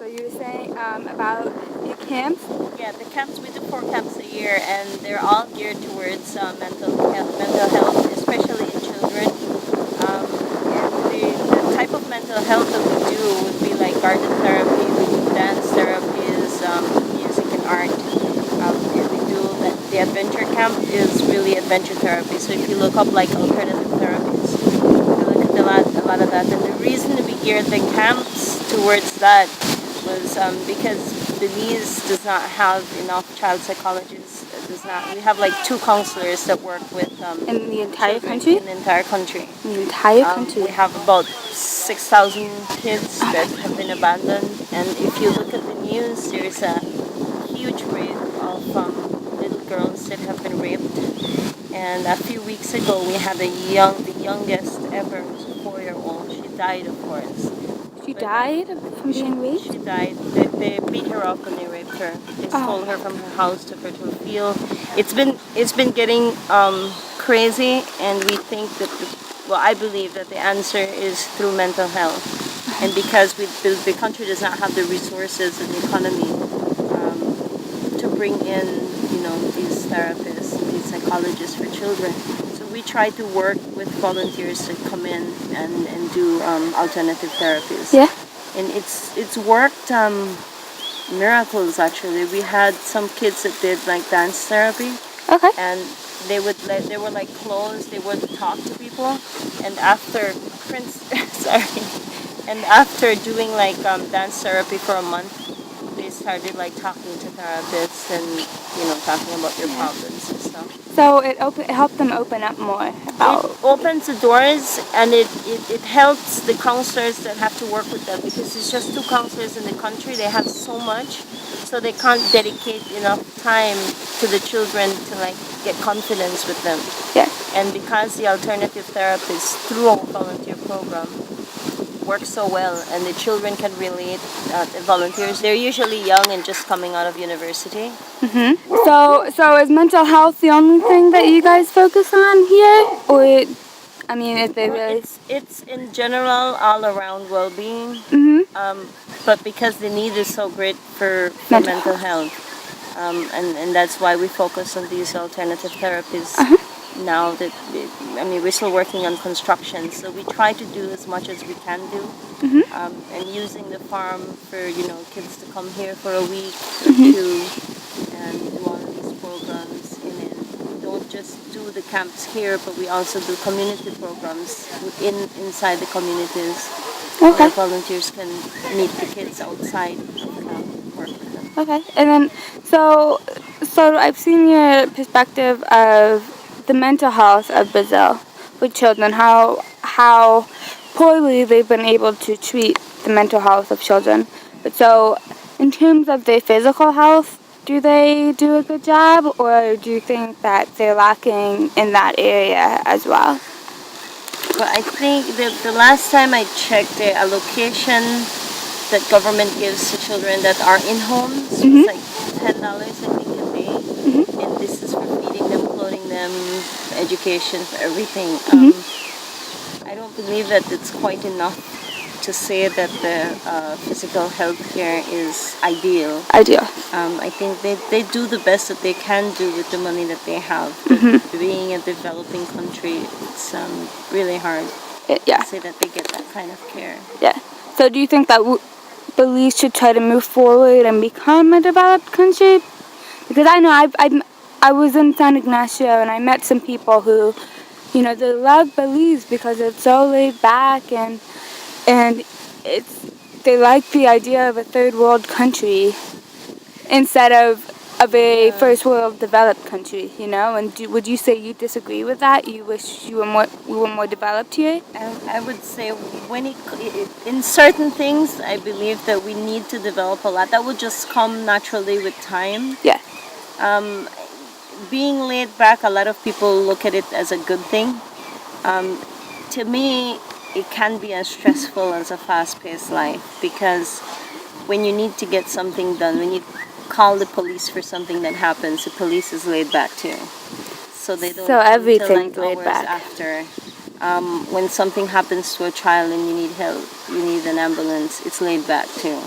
you were saying about your camps? Yeah, the camps, we do 4 camps a year, and they're all geared towards mental health, especially in children. And the type of mental health that we do would be like garden therapy, we do dance therapies, music and art. And we do the adventure camp is really adventure therapy. So if you look up like alternative therapies, you look at a lot of that. And the reason we geared the camps towards that was because Belize does not have enough child psychologists. It does not. We have like 2 counselors that work with In the entire children country? in the entire country. In the entire country? We have about 6,000 kids that have been abandoned, and if you look at the news, there's a huge rate of little girls that have been raped. And a few weeks ago, we had the youngest ever, was a 4-year-old. She died, of course. She died from being raped? She died. They beat her up when they raped her. They stole her from her house, took her to a field. It's been getting crazy, and we think that I believe that the answer is through mental health, and because the country does not have the resources and the economy to bring in these therapists, these psychologists for children. So we try to work with volunteers to come in and do alternative therapies. Yeah. And it's worked miracles actually. We had some kids that did like dance therapy, Okay. and they were like closed. They would talk to people, and after sorry, and after doing like dance therapy for a month, they started like talking to therapists and talking about their problems and stuff. So it helped them open up more about. It opens the doors, and it helps the counselors that have to work with them, because it's just 2 counselors in the country. They have so much, so they can't dedicate enough time to the children to like get confidence with them. Yeah. And because the alternative therapists through our volunteer program work so well, and the children can relate, the volunteers, they're usually young and just coming out of university. So is mental health the only thing that you guys focus on here, or is there really? It's in general all around well-being, but because the need is so great for mental health, and that's why we focus on these alternative therapies. Now that we're still working on construction, so we try to do as much as we can do, and using the farm for kids to come here for a week or 2 and do all of these programs. And then we don't just do the camps here, but we also do community programs inside the communities. Okay. Where volunteers can meet the kids outside and work with them. Okay. And then so I've seen your perspective of the mental health of Brazil with children, how poorly they've been able to treat the mental health of children. But so in terms of their physical health, do they do a good job, or do you think that they're lacking in that area as well? But I think the last time I checked, the allocation that government gives to children that are in homes is like $10 I think a day, and this is for feeding them, clothing them, education, for everything. I don't believe that it's quite enough to say that the physical health care is ideal. I think they do the best that they can do with the money that they have. But being a developing country, it's really hard to say that they get that kind of care. Yeah. So do you think that Belize should try to move forward and become a developed country? Because I know I was in San Ignacio, and I met some people who, they love Belize because it's so laid back, and they like the idea of a third world country instead of a first world developed country, And would you say you disagree with that? You wish we were more developed here? I would say in certain things, I believe that we need to develop a lot. That would just come naturally with time. Yeah. Being laid back, a lot of people look at it as a good thing. To me, it can be as stressful as a fast-paced life, because when you need to get something done, when you call the police for something that happens, the police is laid back too. So they don't. So everything's like laid back. After, when something happens to a child and you need help, you need an ambulance, it's laid back too.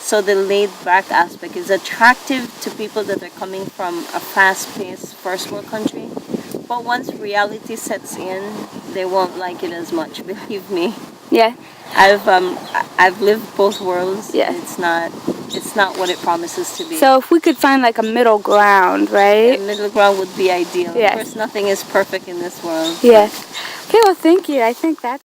So the laid back aspect is attractive to people that are coming from a fast paced first world country. But once reality sets in, they won't like it as much, believe me. Yeah. I've lived both worlds. Yeah. And it's not what it promises to be. So if we could find like a middle ground, right? A middle ground would be ideal. Yes. Of course, nothing is perfect in this world. Yes. Okay, well, thank you. I think that's